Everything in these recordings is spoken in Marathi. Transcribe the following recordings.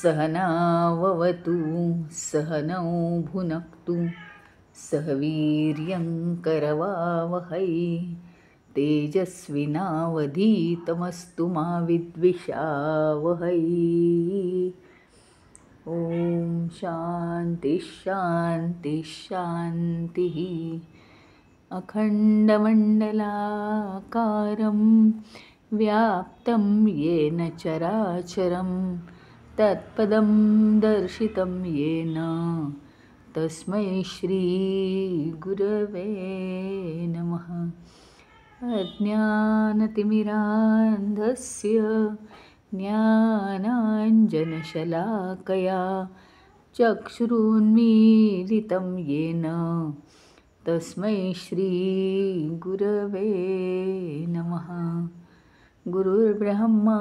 सहनाववतु सहनौ भुनक्तु सह वीर्यं करवावहै तेजस्विनावधीतमस्तु मा विद्विषावहै। ॐ शान्ति शान्ति शान्तिः। अखण्डमण्डलाकारं व्याप्तं येन चराचरं तत्पदं दर्शितं येन तस्मै श्रीगुरवे नमः। अज्ञानतिमिरान्धस्य ज्ञानाञ्जनशलाकया चक्षुरुन्मीलितं येन तस्मै श्रीगुरवे नमः। गुरुर्ब्रह्मा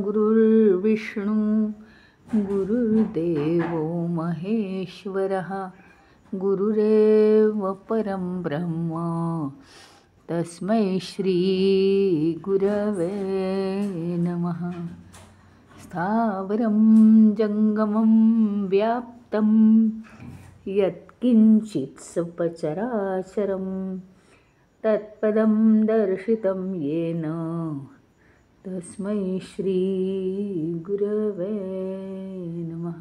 गुरुर्विष्णु गुरुर्देवो महेश्वरः गुरुरेव परं ब्रह्म तस्मै श्रीगुरवे नमः। स्थावरं जङ्गमं व्याप्तं यत्किञ्चित् सचराचरं तत्पदं दर्शितं येन तस्मै श्रीगुरवे नमः।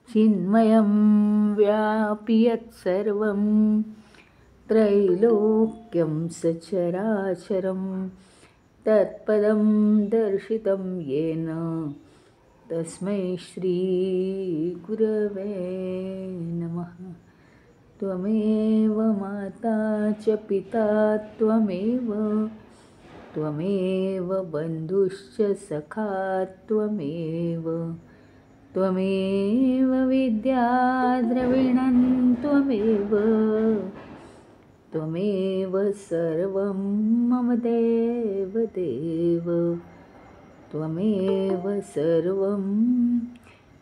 चिन्मयं व्यापि यत्सर्वं त्रैलोक्यं सचराचरं तत्पदं दर्शितं येन तस्मै श्रीगुरवे नमः। त्वमेव माता च पिता त्वमेव बन्धुश्च सखा त्वमेव विद्या द्रविणं त्वमेव सर्वं मम देवदेव त्वमेव सर्वं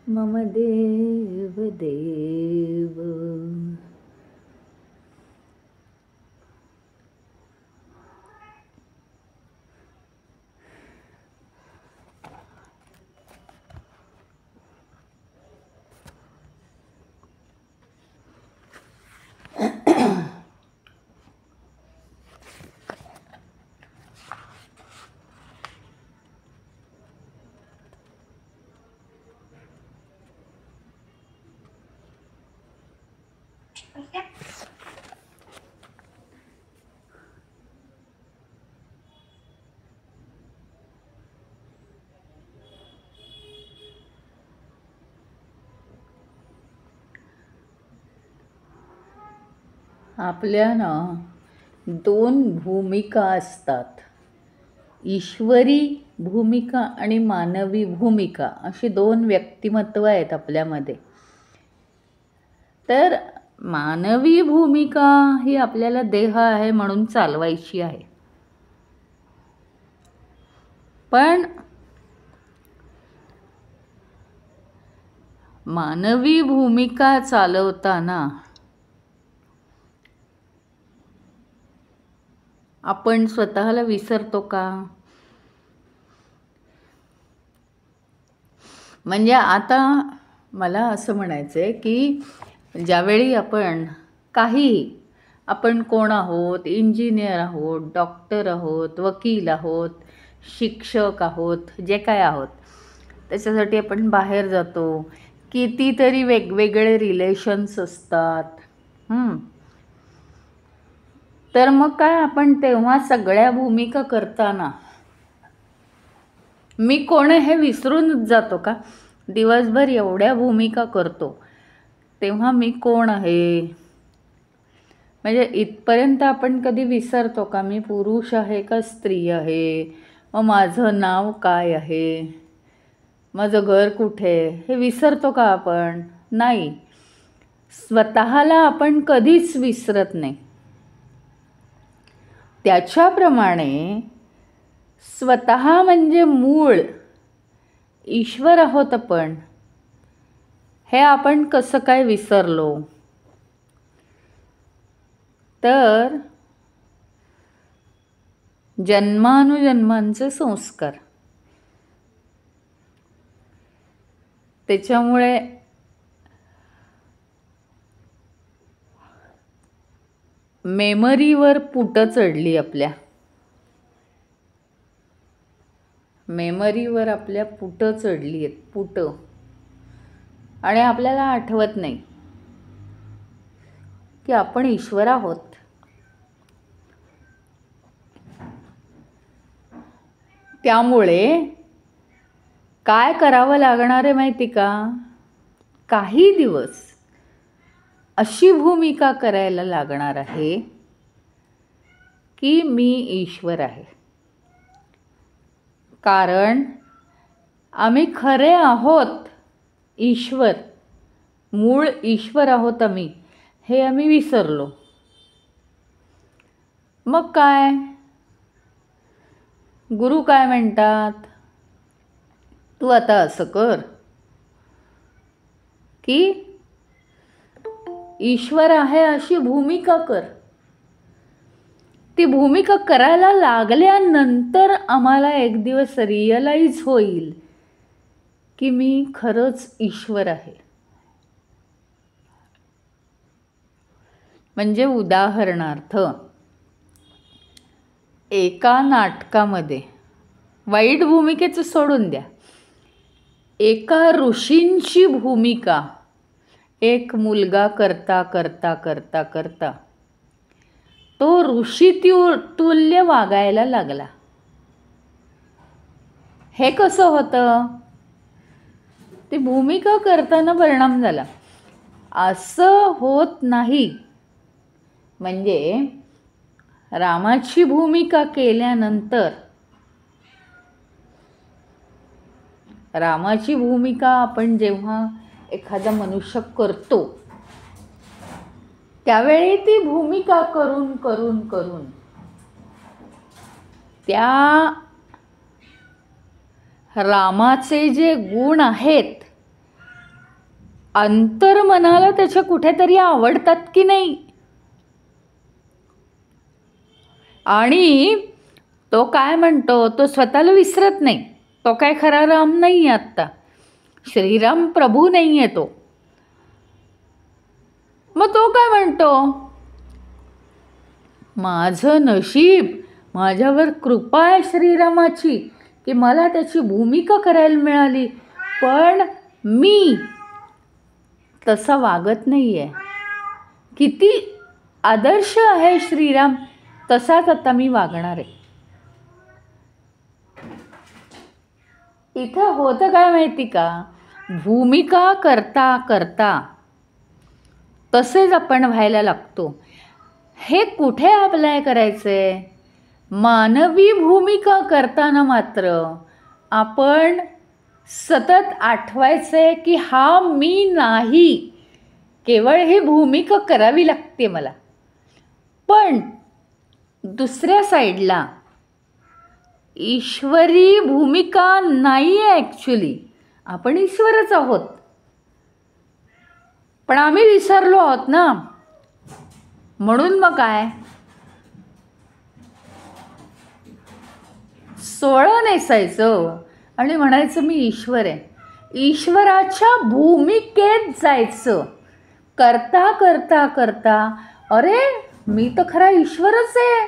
मम देवदेव। आपल्या ना दोन भूमिका असतात, ईश्वरी भूमिका आणि मानवी भूमिका अशी दोन व्यक्तिमत्व आहेत आपल्यामध्ये। तर मानवी भूमिका ही आपल्याला देह आहे म्हणून चालवायची आहे, पण मानवी भूमिका चालवताना आपण स्वतःला विसरतो का? म्हणजे आता मला असं म्हणायचं आहे की ज्यावेळी आपण कोण आहोत, इंजिनियर आहोत, डॉक्टर आहोत, वकील आहोत, शिक्षक आहोत, जे काय आहोत, त्याच्यासाठी आपण बाहेर जातो, कितीतरी वेगवेगळे रिलेशन्स असतात। तर मग काय आपण तेव्हा सगळ्या भूमिका करताना मी कोण हे विसरूनच जातो का? दिवसभर एवढ्या भूमिका करतो तेव्हा मी कोण आहे, म्हणजे इथपर्यंत आपण कधी विसरतो का? मी पुरुष आहे का स्त्री आहे, मग माझं नाव काय आहे, माझं घर कुठे, हे विसरतो का आपण? नाही, स्वतःला आपण कधीच विसरत नाही। त्याच्याप्रमाणे स्वतः म्हणजे मूळ ईश्वर आहोत आपण, हे आपण कसं काय विसरलो? तर जन्मानुजन्मांचे संस्कार, त्याच्यामुळे मेमरीवर पुटं चढली आपल्या, मेमरीवर आपल्या पुटं चढली आहेत, पुटं. आणि आपल्याला आठवत नाही की आपण ईश्वर आहोत. त्यामुळे काय करावं लागणार आहे माहिती का? काही दिवस अशी भूमिका करायला लागणार आहे की मी ईश्वर आहे. कारण आम्ही खरे आहोत ईश्वर, मूळ ईश्वर आहोत आम्ही, हे आम्ही विसरलो. मग काय? गुरु काय म्हणतात? तू आता असं कर की ईश्वर आहे अशी भूमिका कर. ती भूमिका करायला लागल्यानंतर आम्हाला एक दिवस रिअलाईज होईल की मी खरंच ईश्वर आहे. म्हणजे उदाहरणार्थ, एका नाटकामध्ये, वाईट भूमिकेचं सोडून द्या, एका ऋषींची भूमिका एक मुलगा करता करता करता करता तो ऋषी तुल्य वागायला लागला. हे कसं होतं? ती भूमिका करताना परिणाम झाला. असं होत नाही. म्हणजे रामाची भूमिका केल्यानंतर, रामाची भूमिका आपण जेव्हा एखादा मनुष्य करतो त्यावेळी ती भूमिका करून करून करून त्या रामाचे जे गुण आहेत अंतर्मनाला त्याच्या कुठेतरी आवडतात की नाही, आणि तो काय म्हणतो, तो स्वतःला विसरत नाही. तो काय खरा राम नाही आहे, आत्ता श्रीराम प्रभू नाही आहे तो. मग तो काय म्हणतो, माझं नशीब, माझ्यावर कृपा आहे श्रीरामाची की मला त्याची भूमिका करायला मिळाली, पण मी तसा वागत नाही आहे. किती आदर्श आहे श्रीराम, तसाच आता मी वागणार आहे. इथं होतं काय माहिती का? भूमिका करता करता तसेच आपण व्हायला लागतो. हे कुठे अप्लाय करायचंय? मानवी भूमिका करताना मात्र आपण सतत आठवायचंय की हा मी नाही, केवळ ही भूमिका करावी लागते मला. पण दुसऱ्या साईडला ईश्वरी भूमिका नाही आहे ॲक्च्युली. आपण ईश्वरच आहोत, पण आम्ही विसरलो आहोत ना. म्हणून मग काय, सोळं नेसायचं आणि म्हणायचं मी ईश्वर आहे. ईश्वराच्या भूमिकेत जायचं. करता करता करता अरे मी तर खरा ईश्वरच आहे,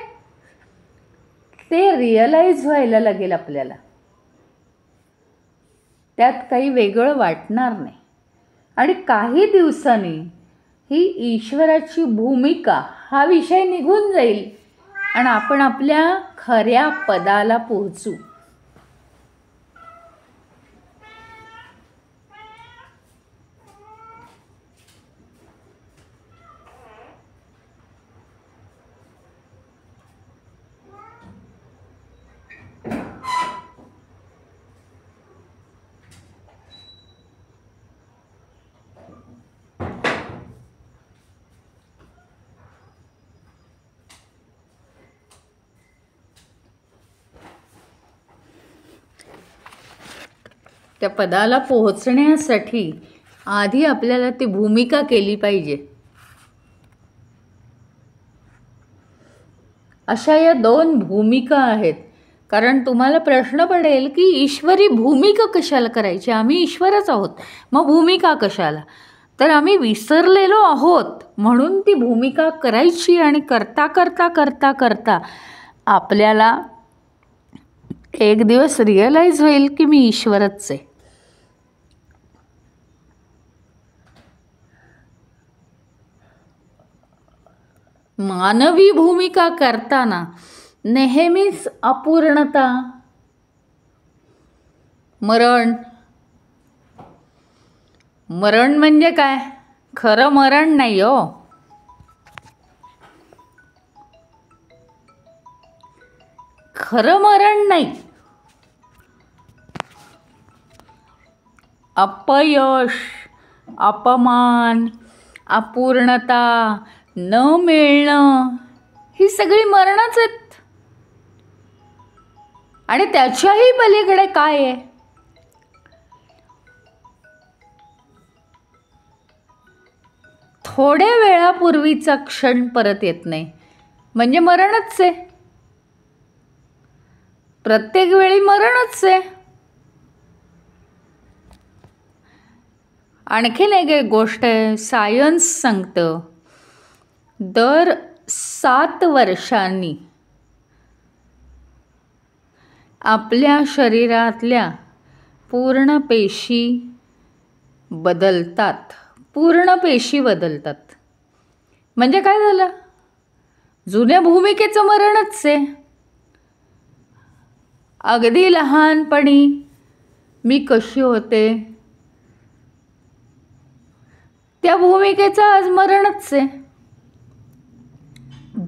ते रिअलाईज व्हायला लागेल आपल्याला. त्यात काही वेगळं वाटणार नाही. आणि काही दिवसांनी ही ईश्वराची भूमिका हा विषय निघून जाईल आणि आपण आपल्या खऱ्या पदाला पोहोचू. त्या पदाला पोहोचण्यासाठी आधी आपल्याला ती भूमिका केली पाहिजे. अशा या 2 भूमिका आहेत. कारण तुम्हाला प्रश्न पडेल की ईश्वरी भूमिका कशाला करायची, आम्ही ईश्वरच आहोत, मग भूमिका कशाला. तर आम्ही विसरलेलो आहोत म्हणून ती भूमिका करायची. आणि करता करता करता करता आपल्याला एक दिवस रिअलाईज होईल की मी ईश्वरच आहे. मानवी भूमिका करताना नेहमीच अपूर्णता, मरण. मरण म्हणजे काय? खरं मरण नाही हो. खरं मरण नाही. अपयश, अपमान, अपूर्णता, न मिळणं, ही सगळी मरणच आहेत. आणि त्याच्याही पलीकडे काय आहे? थोड्या वेळापूर्वीचा क्षण परत येत नाही म्हणजे मरणच आहे. प्रत्येक वेळी मरणच आहे. आणखीन एक गोष्ट आहे, सायन्स सांगतं दर 7 वर्षांनी आपल्या शरीरातल्या पूर्ण पेशी बदलतात. पूर्ण पेशी बदलतात म्हणजे काय झालं? जुन्या भूमिकेचं मरणच आहे. अगदी लहानपणी मी कशी होते त्या भूमिकेचं आज मरणच आहे.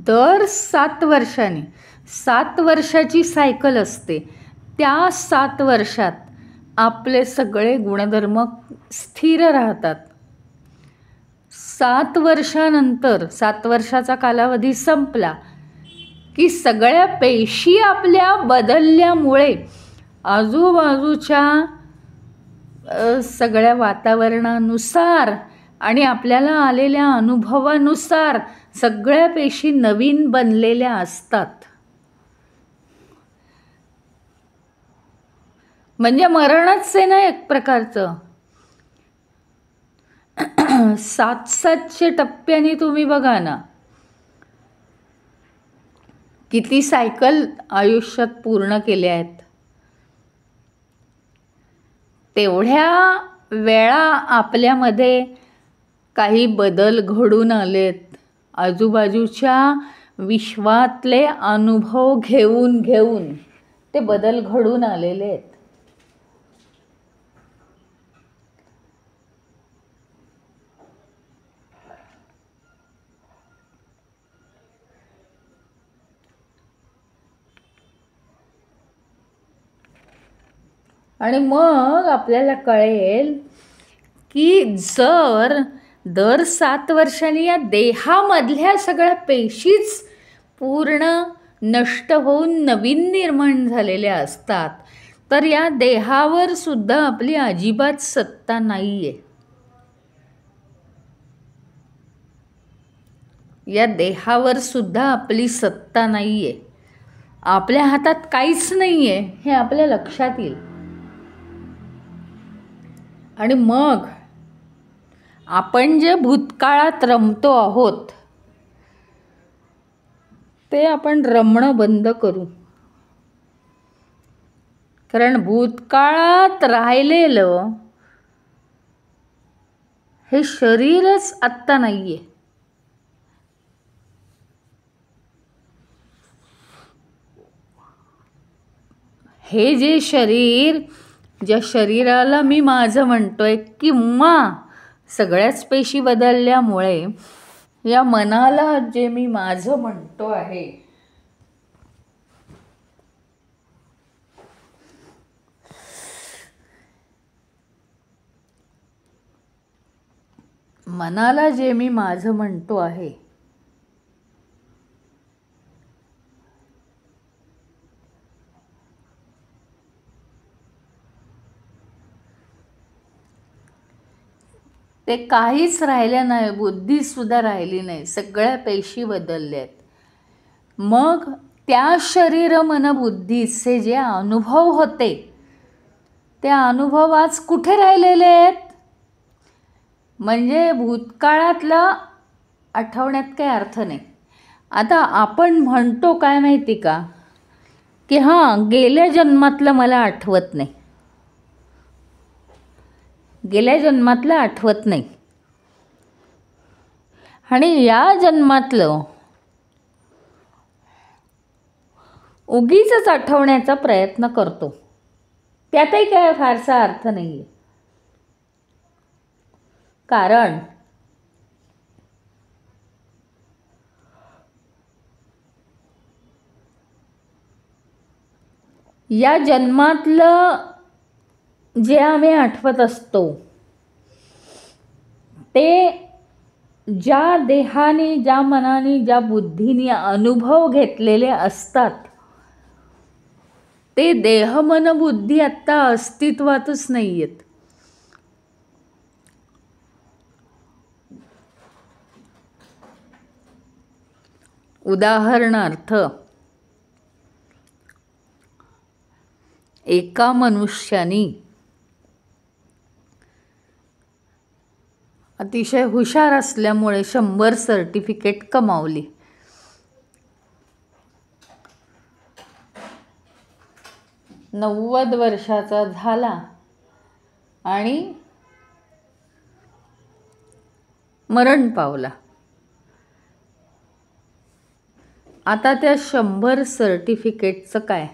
दर 7 वर्षांनी 7 वर्षाची सायकल असते. त्या 7 वर्षात आपले सगळे गुणधर्म स्थिर राहतात. 7 वर्षानंतर 7 वर्षाचा कालावधी संपला की सगळ्या पेशी आपल्या बदलल्यामुळे आजूबाजूच्या सगळ्या वातावरणानुसार आणि आपल्याला आलेल्या अनुभवानुसार सगळ्या पेशी नवीन बनलेल्या असतात. म्हणजे मरणच आहे ना एक प्रकारचं. 700 टप्प्यांनी तुम्ही बघा ना किती सायकल आयुष्यात पूर्ण केल्या आहेत. तेवढ्या वेळा आपल्यामध्ये काही बदल घडून आलेत. आजूबाजूच्या विश्वातले अनुभव घेऊन घेऊन ते बदल घडून आलेले आहेत. आणि मग आपल्याला कळेल की जर दर 7 वर्षांनी या देहामधल्या सगळ्या पेशीच पूर्ण नष्ट होऊन नवीन निर्माण झालेल्या असतात तर या देहावर सुद्धा आपली अजिबात सत्ता नाही आहे. या देहावर सुद्धा आपली सत्ता नाही आहे. आपल्या हातात काहीच नाही आहे हे आपल्या लक्षात येईल. आणि मग आपण जे भूतकाळात रमतो आहोत ते आपण रमणं बंद करू. कारण भूतकाळात राहिलेलं हे शरीरच आत्ता नाही आहे. हे जे शरीर, ज्या शरीराला मी माझं म्हणतोय किंवा सगळ्याच पेशी बदलल्यामुळे या मनाला जे मी माझं म्हणतो आहे मनाला जे मी माझं म्हणतो आहे ते काहीच राहिलं नाही, बुद्धीसुद्धा राहिली नाही, सगळ्या पेशी बदलल्या आहेत. मग त्या शरीर मन बुद्धीचे जे अनुभव होते ते अनुभव आज कुठे राहिलेले आहेत? म्हणजे भूतकाळातलं आठवण्यात काही अर्थ नाही. आता आपण म्हणतो काय माहिती का, की हां गेल्या जन्मातलं मला आठवत नाही, गेल्या जन्मातलं आठवत नाही, आणि या जन्मातलं उगीचच आठवण्याचा प्रयत्न करतो. त्यातही काय फारसा अर्थ नाही आहे. कारण या जन्मातलं जे आम्ही आठवत असतो ते ज्या देहाने, ज्या मनाने, ज्या बुद्धीने अनुभव घेतलेले असतात ते देह मन बुद्धी आत्ता अस्तित्वातच नाही आहेत. उदाहरणार्थ, एका मनुष्याने अतिशय हुशार असल्यामुळे 100 सर्टिफिकेट कमावली. नव्वद वर्षाचा झाला आणि मरण पावला. आता त्या 100 सर्टिफिकेटचं काय?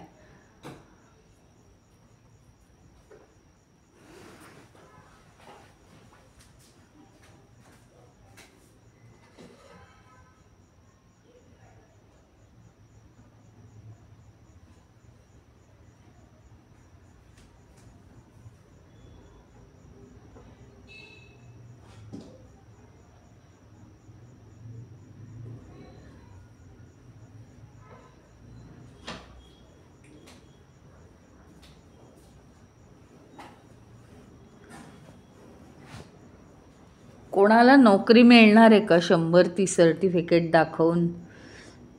कोणाला नोकरी मिळणार आहे का 100 ती सर्टिफिकेट दाखवून,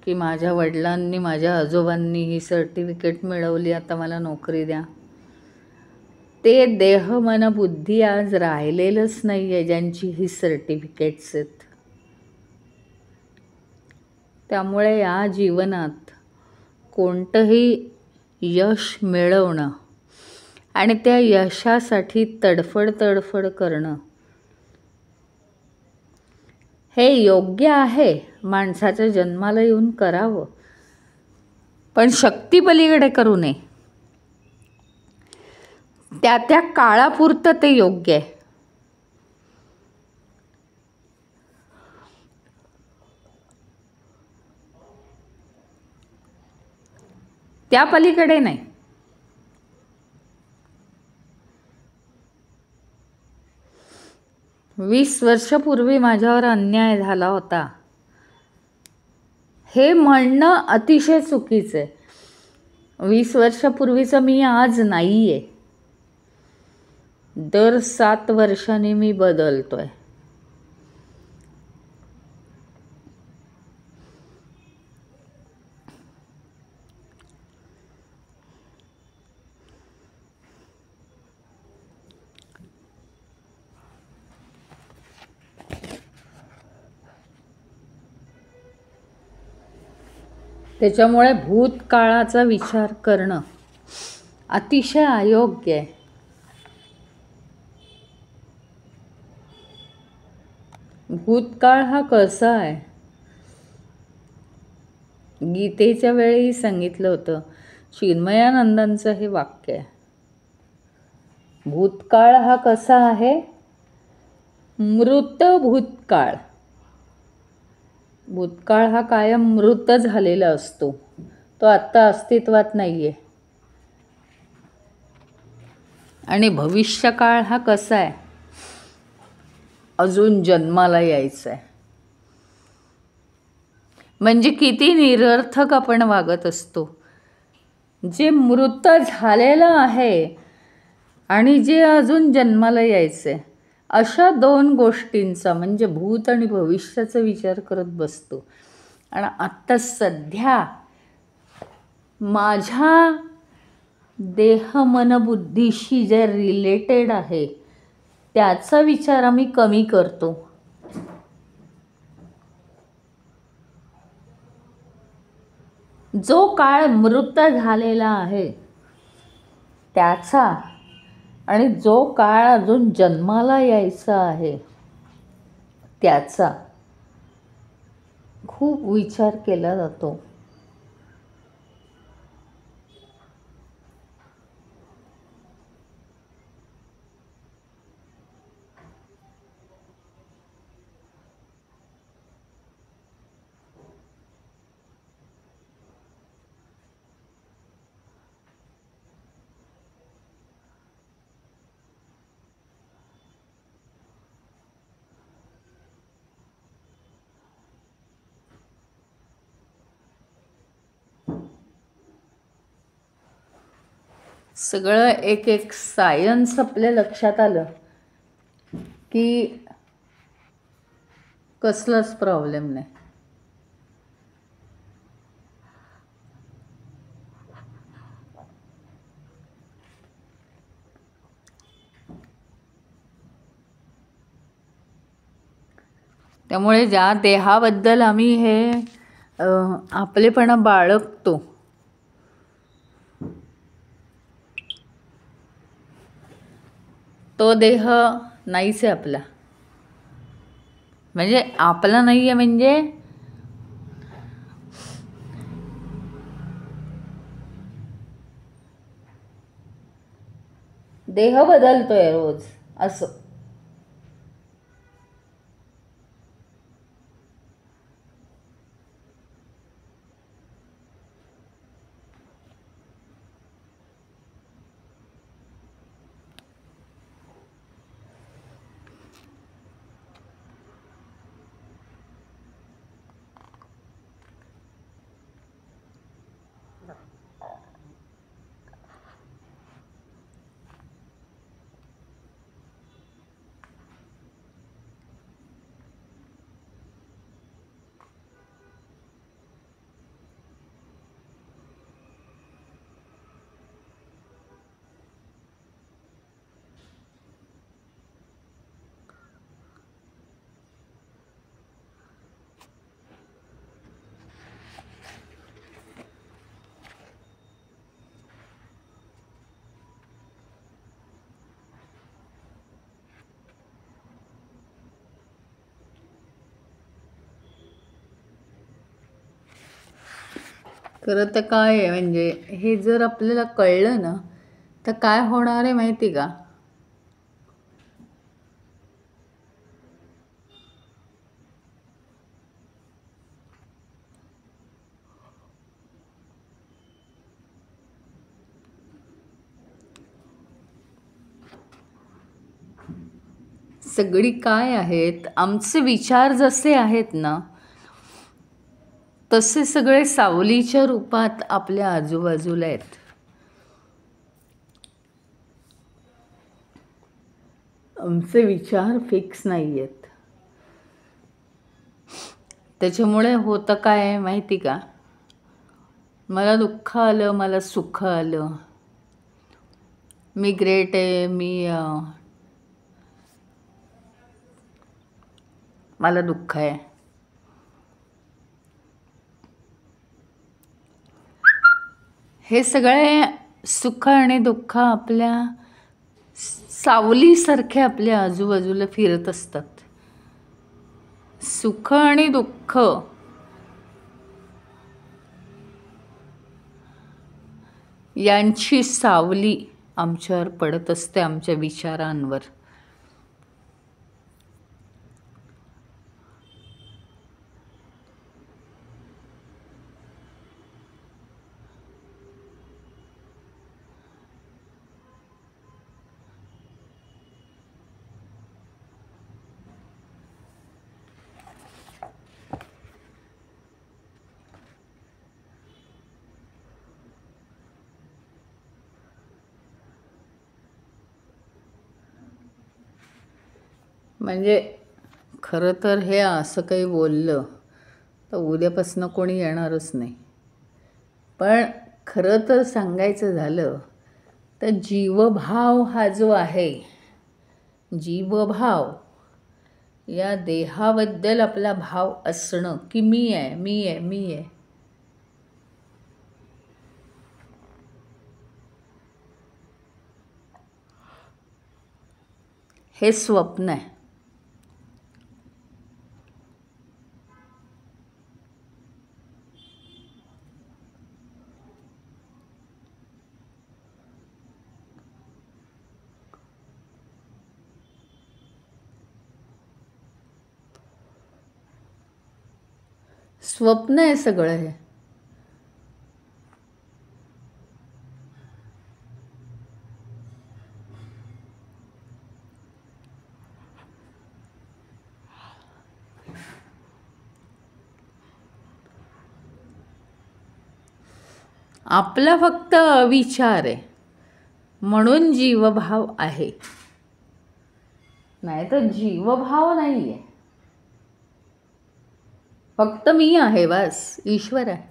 की माझ्या वडिलांनी, माझ्या आजोबांनी ही सर्टिफिकेट मिळवली, आता मला नोकरी द्या? ते देह मन बुद्धी आज राहिलेलंच नाही आहे ज्यांची ही सर्टिफिकेट्स आहेत. त्यामुळे या जीवनात कोणतंही यश मिळवणं आणि त्या यशासाठी तडफड करणं हे योग्य आहे, माणसाच्या जन्माला येऊन करावं, पण शक्तीपलीकडे करू नये. त्या काळापुरतं ते योग्य आहे. त्या पलीकडे नाही. वीस वर्षापूर्वी माझ्यावर अन्याय झाला होता हे म्हणणं अतिशय चुकीचं आहे. 20 वर्षापूर्वीचं मी आज नाही आहे. दर 7 वर्षांनी मी बदलतोय. त्याच्यामुळे भूतकाळाचा विचार करणं अतिशय अयोग्य आहे. भूतकाळ हा कसा आहे? गीतेच्या वेळी सांगितलं होतं, चिन्मयानंदांचं हे वाक्य आहे. भूतकाळ हा कसा आहे? मृत भूतकाळ. भूतकाळ हा कायम मृत झालेला असतो, तो आत्ता अस्तित्वात नाही आहे. आणि भविष्यकाळ हा कसा आहे? अजून जन्माला यायचं आहे. म्हणजे किती निरर्थक आपण वागत असतो. जे मृत झालेलं आहे आणि जे अजून जन्माला यायचं आहे, अशा दोन गोष्टींचा म्हणजे भूत आणि भविष्याचा विचार करत बसतो. आणि आत्ता सध्या माझ्या देह मन बुद्धीशी जे रिलेटेड आहे त्याचा विचार आम्ही कमी करतो. जो काळ मृत झालेला आहे त्याचा आणि जो काळ अजून जन्माला यायचा आहे त्याचा खूप विचार केला जातो. सगळं एक एक सायन्स आपल्या लक्षात आलं की कसलाच प्रॉब्लेम नाही. त्यामुळे ज्या देहाबद्दल आम्ही हे आपलेपणा बाळगतो तो देह नाहीच आहे आपला. म्हणजे आपला नाही आहे म्हणजे देह बदलतोय रोज असं. खरं तर काय आहे म्हणजे हे जर आपल्याला कळलं ना तर काय होणार आहे माहिती का? सगळी काय आहेत आमचे विचार जसे आहेत ना तसे सगळे सावलीच्या रूपात आपल्या आजूबाजूला आहेत. आमचे विचार फिक्स नाही आहेत. त्याच्यामुळे होतं काय आहे माहिती का? मला दुःख आलं, मला सुख आलं, मी ग्रेट आहे, मला दुःख आहे. हे सगळे सुख आणि दुःख आपल्या सावलीसारखे आपल्या आजूबाजूला फिरत असतात. सुख आणि दुःख यांची सावली आमच्यावर पडत असते, आमच्या विचारांवर. म्हणजे खरं तर हे असं काही बोललं तर उद्यापासून कोणी येणारच नाही. पण खरं तर सांगायचं झालं तर जीवभाव हा जो आहे, जीवभाव, या देहाबद्दल आपला भाव असणं की मी आहे, मी आहे, मी आहे, हे स्वप्न आहे. स्वप्न आहे सगळं हे. आपला फक्त अविचार आहे म्हणून जीवभाव आहे, नाही तर जीवभाव नाही आहे. फक्त मी आहे, बस. ईश्वर आहे.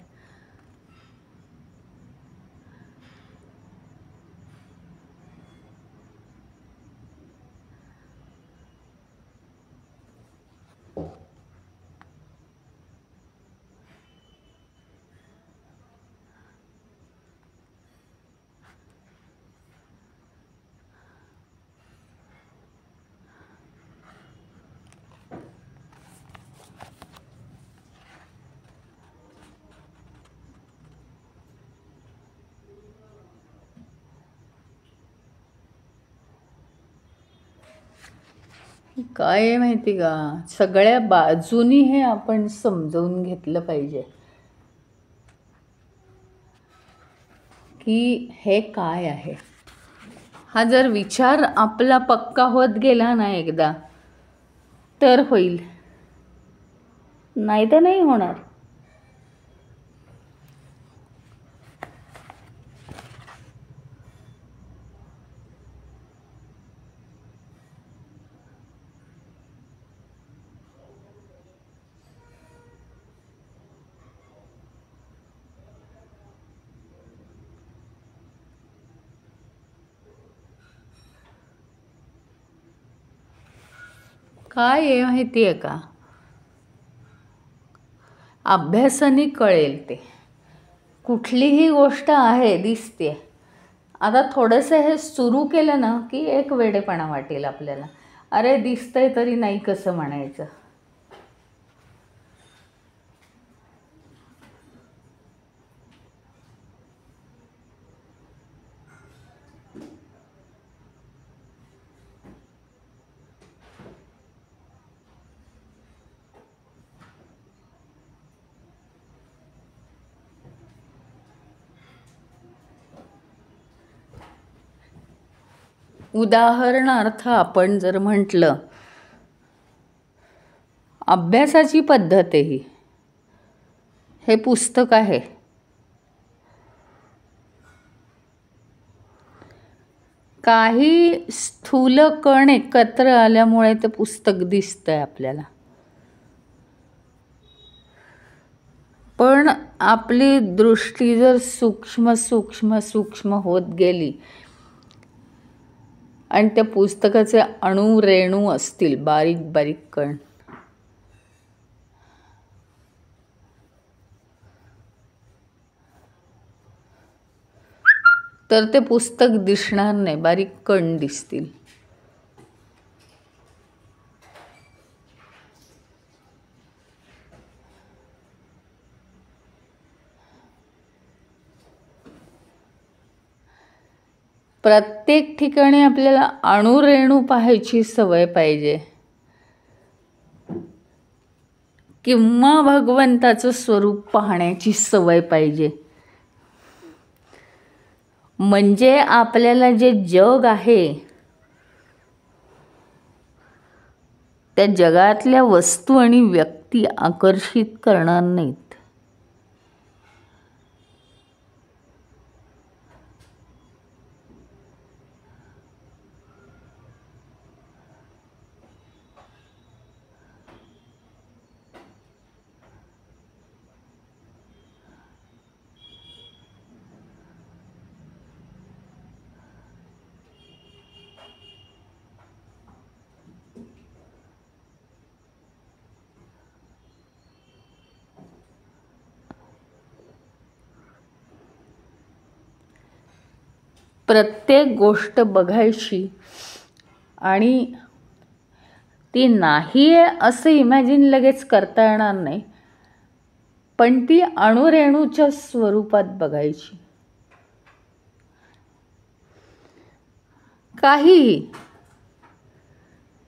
काय आहे माहिती का, सगळ्या बाजूनी हे आपण समजवून घेतलं पाहिजे की हे काय आहे. हा जर विचार आपला पक्का होत गेला ना एकदा, तर होईल, नाही तर नाही होणार. काय आहे माहिती आहे का, अभ्यासाने कळेल ते. कुठलीही गोष्ट आहे दिसते, आता थोडंसं हे सुरू केलं ना की एक वेडेपणा वाटेल आपल्याला. अरे दिसतंय तरी नाही कसं म्हणायचं. उदाहरणार्थ आपण जर म्हटलं, अभ्यासाची पद्धत आहे ही, हे पुस्तक आहे. काही स्थूल कण एकत्र आल्यामुळे ते पुस्तक दिसतंय आपल्याला. पण आपली दृष्टी जर सूक्ष्म सूक्ष्म सूक्ष्म होत गेली आणि त्या पुस्तकाचे अणू रेणू असतील, बारीक बारीक कण, तर ते पुस्तक दिसणार नाही, बारीक कण दिसतील. प्रत्येक ठिकाणी आपल्याला अणुरेणू पाहायची सवय पाहिजे किंवा भगवंताचं स्वरूप पाहण्याची सवय पाहिजे. म्हणजे आपल्याला जे जग आहे त्या जगातल्या वस्तू आणि व्यक्ती आकर्षित करणार नाहीत. प्रत्येक गोष्ट बघायची आणि ती नाही आहे असं इमॅजिन लगेच करता येणार नाही, पण ती अणुरेणूच्या स्वरूपात बघायची. काहीही,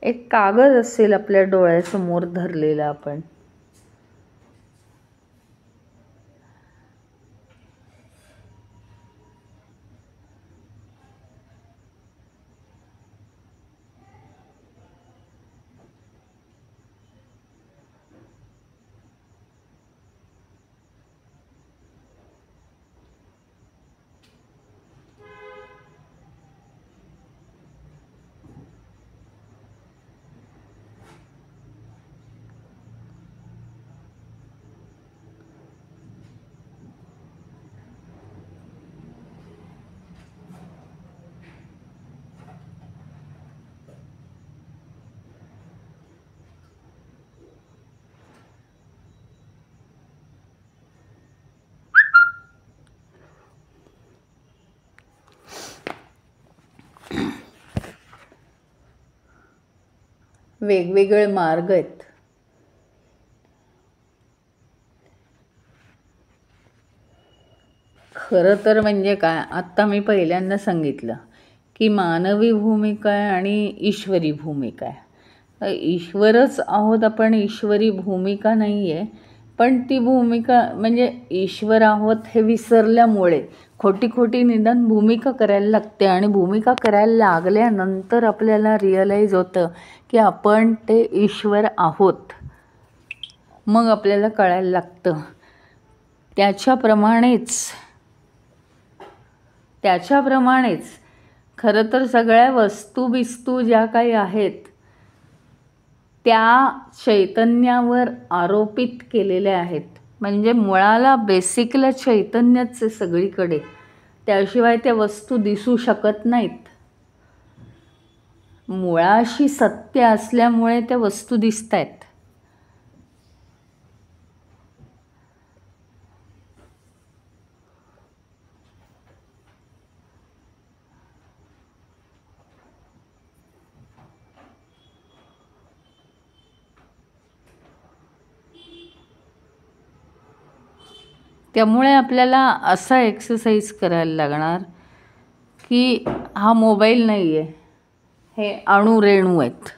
एक कागद असेल आपल्या डोळ्यासमोर धरलेला आपण, वेगवेगळे मार्ग आहेत. खरं तर म्हणजे काय, आत्ता मी पहिल्यांदा सांगितलं की मानवी भूमिका आहे आणि ईश्वरी भूमिका आहे. तर ईश्वरच आहोत आपण, ईश्वरी भूमिका नाही आहे. पण ती भूमिका म्हणजे ईश्वर आहोत हे विसरल्यामुळे खोटी खोटी निदान भूमिका करायला लागते, आणि भूमिका करायला लागल्यानंतर आपल्याला रिअलाईज होतं की आपण ते ईश्वर आहोत. मग आपल्याला कळायला लागतं. त्याच्याप्रमाणेच खरं तर सगळ्या वस्तू ज्या काही आहेत त्या चैतन्यावर आरोपित केलेल्या आहेत. म्हणजे मुळाला बेसिकला चैतन्यच आहे सगळीकडे, त्याशिवाय त्या वस्तू दिसू शकत नाहीत. मुळाशी सत्य असल्यामुळे त्या वस्तू दिसत आहेत. त्यामुळे आपल्याला असा एक्सरसाइज करायला लागणार की हा मोबाईल नाही आहे, हे अणुरेणू आहेत.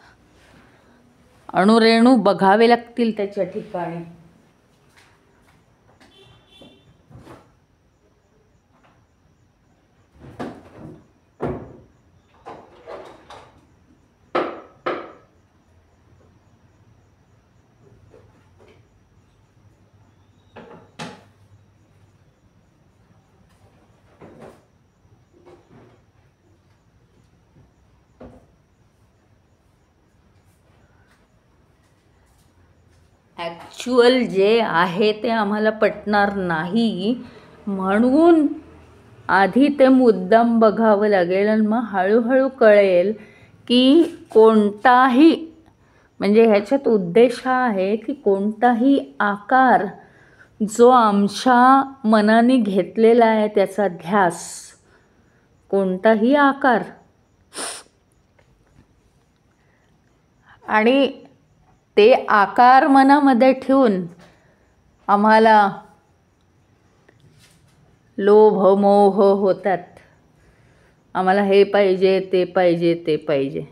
अणुरेणू बघावे लागतील त्याच्या ठिकाणी. ॲक्च्युअल जे आहे ते आम्हाला पटणार नाही, म्हणून आधी ते मुद्दाम बघावं लागेल आणि मग हळूहळू कळेल की कोणताही, म्हणजे ह्याच्यात उद्देश हा आहे की कोणताही आकार जो आमच्या मनाने घेतलेला आहे त्याचा ध्यास, कोणताही आकार, आणि ते आकार मनामध्ये ठेवून आम्हाला लोभ मोह होतात. आम्हाला हे पाहिजे, ते पाहिजे, ते पाहिजे,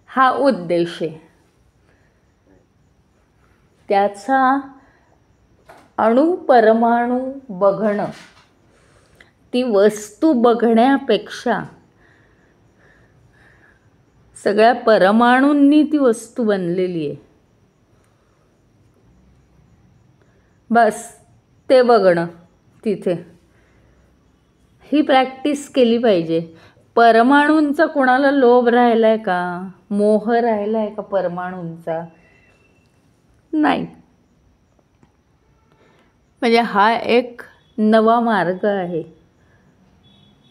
हा उद्देश आहे. त्याचा अणुपरमाणू बघणं, ती वस्तू बघण्यापेक्षा सगळ्या परमाणूंनी ती वस्तू बनलेली आहे, बस ते बघणं तिथे, ही प्रॅक्टिस केली पाहिजे. परमाणूंचा कोणाला लोभ राहिला आहे का, मोह राहिला आहे का परमाणूंचा? नाही. म्हणजे हा एक नवा मार्ग आहे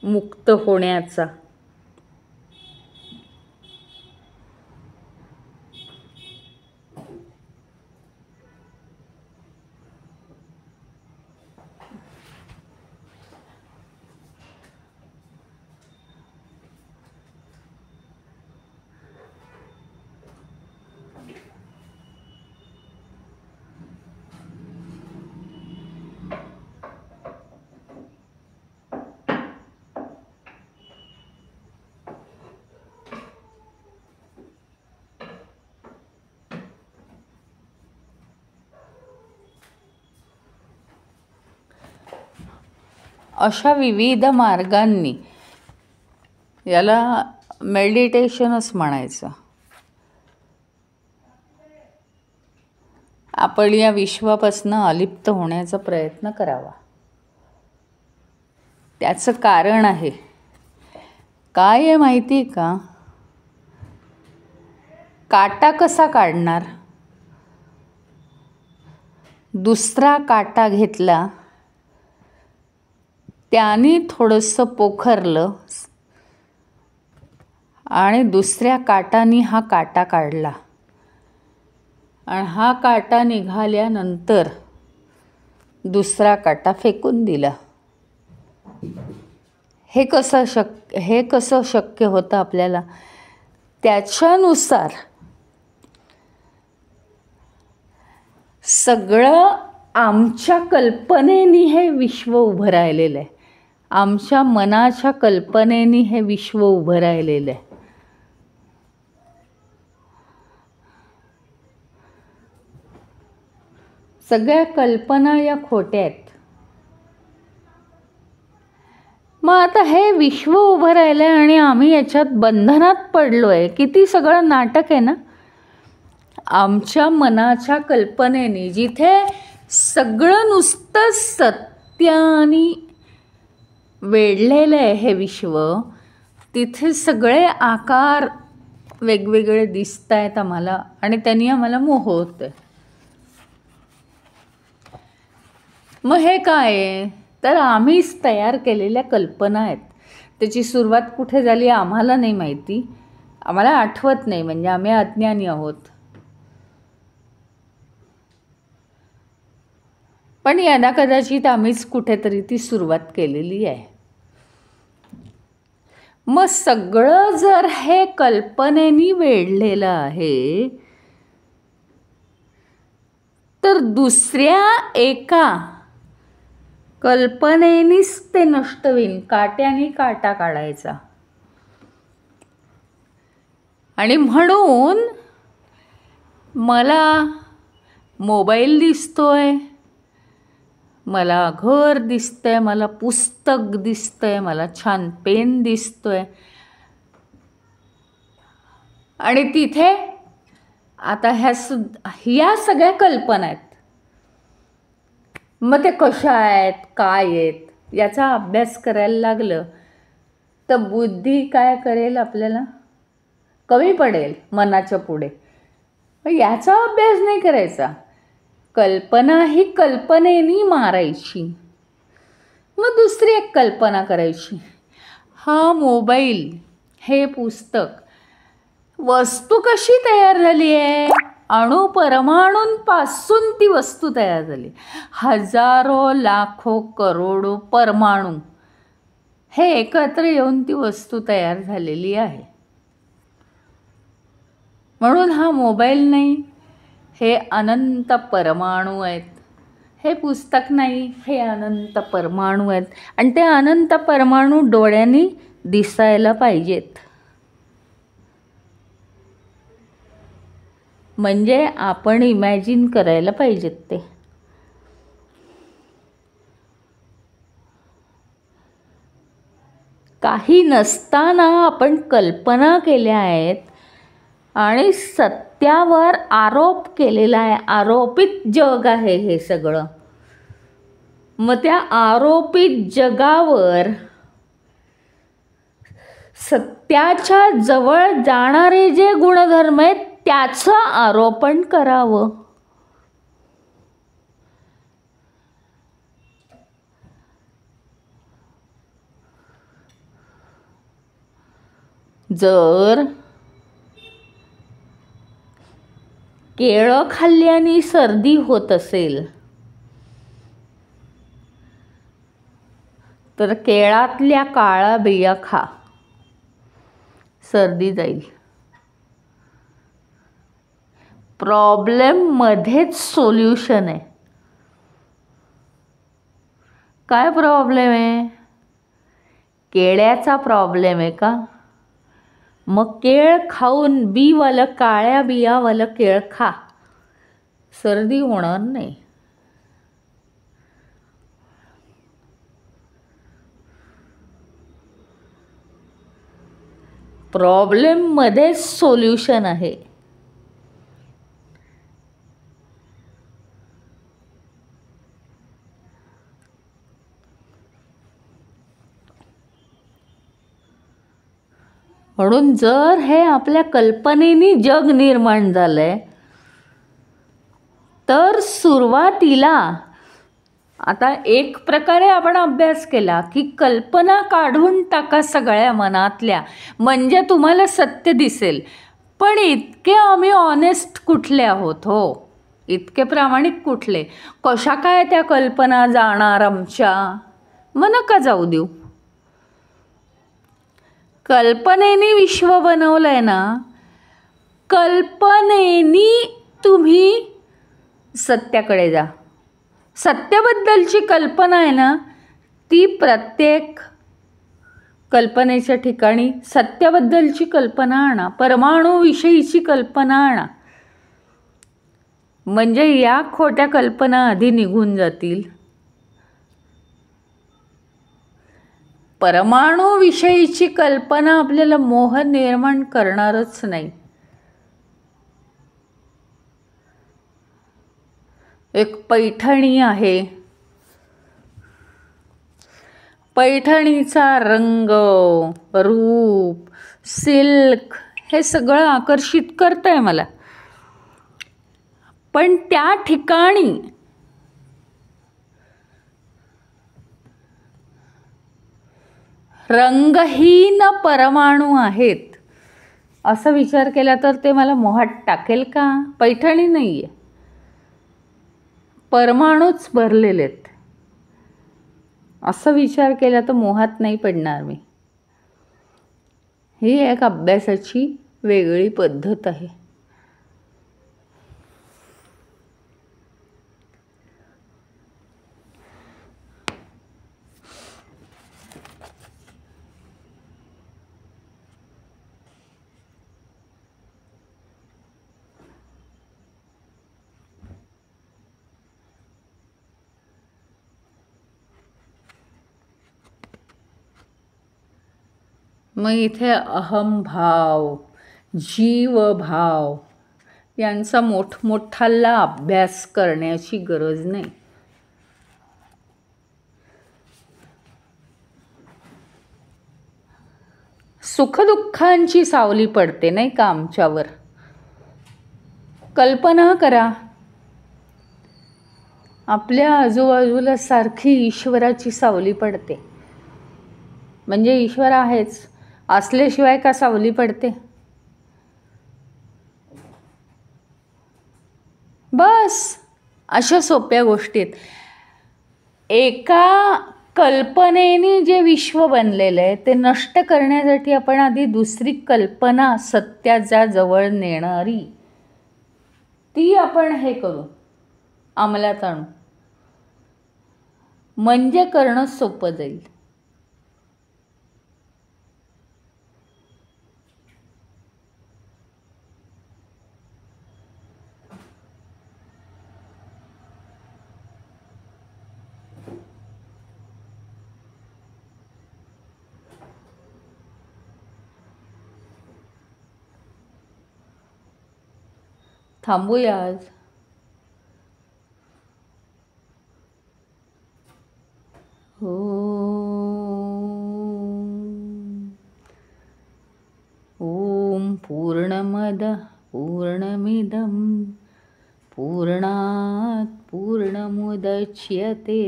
मुक्त होण्याचा. अशा विविध मार्गांनी, याला मेडिटेशनच म्हणायचं, आपण या विश्वापासून अलिप्त होण्याचा प्रयत्न करावा. त्याचं कारण आहे काय आहे माहिती आहे का? काटा कसा काढणार? दुसरा काटा घेतला, त्याने थोडंसं पोखरलं आणि दुसऱ्या काटाने हा काटा काढला आणि हा काटा निघाल्यानंतर दुसरा काटा फेकून दिला. हे कसं शक्य होतं आपल्याला? त्याच्यानुसार सगळं आमच्या कल्पनेनी हे विश्व उभं राहिलेलं आहे. आमच्या मनाच्या कल्पनेनी हे विश्व उभं राहिलेलं आहे. सगळ्या कल्पना या खोट्या आहेत. मग आता हे विश्व उभं राहिलं आहे आणि आम्ही याच्यात बंधनात पडलो आहे. किती सगळं नाटक आहे ना. आमच्या मनाच्या कल्पनेने जिथे सगळं नुसतं सत्याने वेढलेलं आहे हे विश्व, तिथे सगळे आकार वेगवेगळे दिसत आहेत आम्हाला आणि त्यांनी आम्हाला मोह होतोय. मग हे काय आहे? तर आम्हीच तयार केलेल्या कल्पना आहेत. त्याची सुरुवात कुठे झाली आम्हाला नाही माहिती, आम्हाला आठवत नाही, म्हणजे आम्ही अज्ञानी आहोत. पण यदा कदाचित आम्हीच कुठेतरी ती सुरुवात केलेली आहे. मग सगळं जर हे कल्पनेनी वेढलेलं आहे, तर दुसऱ्या एका कल्पनेनीच ते नष्ट होईल. काट्याने काटा काढायचा. आणि म्हणून मला मोबाईल दिसतोय, मला घर दिसतंय, मला पुस्तक दिसतंय, मला छान पेन दिसतोय, आणि तिथे आता ह्या सगळ्या कल्पना आहेत. मग ते कशा आहेत, काय आहेत, याचा अभ्यास करायला लागलं तर बुद्धी काय करेल? आपल्याला कमी पडेल मनाच्या पुढे. याचा अभ्यास नाही करायचा. कल्पना ही कल्पनेनी मारायची, मग दुसरी एक कल्पना करायची. हा मोबाईल, हे पुस्तक, वस्तू कशी तयार झाली आहे? अणु परमाणूंपासून ती वस्तू तयार झाली. हजारो लाखो करोडो परमाणू हे एकत्र येऊन ती वस्तू तयार झालेली आहे. म्हणून हा मोबाईल नाही, हे अनंत परमाणू आहेत. हे पुस्तक नाही, हे अनंत परमाणू आहेत. आणि ते अनंत परमाणू डोळ्यांनी दिसायला पाहिजेत. म्हणजे आपण इमॅजिन करायला पाहिजेत ते. काही नसताना आपण कल्पना केल्या आहेत आणि सत्यावर आरोप केलेला आहे. आरोपित जग आहे हे सगळं. मग त्या आरोपित जगावर सत्याच्या जवळ जाणारे जे गुणधर्म आहेत त्याचं आरोपण करावं. जर केळं खाल्ल्याने सर्दी होत असेल तर केळातल्या काळ्या बिया खा, सर्दी जाईल. प्रॉब्लेममध्येच सोल्युशन आहे. काय प्रॉब्लेम आहे? केळ्याचा प्रॉब्लेम आहे का? मग केळ खाऊन बीवालं, काळ्या बियावालं केळ खा, सर्दी होणार नाही. प्रॉब्लेममध्येच सोल्युशन आहे. म्हणून जर हे आपल्या कल्पनेने जग निर्माण झालंय, तर सुरुवातीला आता एक प्रकारे आपण अभ्यास केला की कल्पना काढून टाका सगळ्या मनातल्या, म्हणजे तुम्हाला सत्य दिसेल. पण इतके आम्ही ऑनेस्ट कुठले आहोत हो, इतके प्रामाणिक कुठले? कशा काय त्या कल्पना जाणार आमच्या? मग नका जाऊ देऊ. कल्पनेनी विश्व बनवलंय ना, कल्पनेनी तुम्ही सत्याकडे जा. सत्याबद्दलची कल्पना आहे ना, ती प्रत्येक कल्पनेच्या ठिकाणी सत्याबद्दलची कल्पना आणा, परमाणूविषयीची कल्पना आणा, म्हणजे या खोट्या कल्पना आधी निघून जातील. परमाणूविषयीची कल्पना आपल्याला मोह निर्माण करणारच नाही. एक पैठणी आहे, पैठणीचा रंग, रूप, सिल्क हे सगळं आकर्षित करतंय मला. पण त्या ठिकाणी रंगहीन परमाणू आहेत असा विचार केला तर ते मला मोहात टाकेल का? पैठणी नाही आहे, परमाणूच भरलेले आहेत असं विचार केला तर मोहात नाही पडणार मी. ही एक अभ्यासाची वेगळी पद्धत आहे. मग इथे अहमभाव, जीवभाव यांचा मोठमोठाला अभ्यास करण्याची गरज नाही. सुखदुःखांची सावली पडते नाही का आमच्यावर. कल्पना करा, आपल्या आजूबाजूला सारखी ईश्वराची सावली पडते, म्हणजे ईश्वर आहेच, असल्याशिवाय का सावली पडते? बस अशा सोप्या गोष्टीत एका कल्पनेने जे विश्व बनलेलं आहे ते नष्ट करण्यासाठी आपण आधी दुसरी कल्पना सत्याच्या जवळ नेणारी ती आपण हे करू, अंमलात आणू, म्हणजे करणं सोपं जाईल. थांबूया आज. ओम पूर्णमद पूर्णमिदं पूर्णात् पूर्णमुदच्यते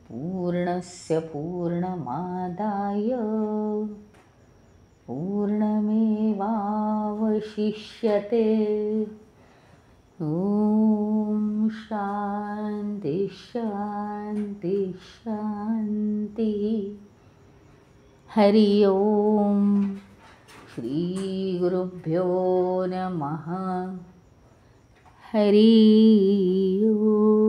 पूर्णस्य पूर्णमादाय पूर्णमेवावशिष्यते. ओम शांति शांति शांति. हरि ओम. श्री गुरुभ्यो नमः. हरि ओम.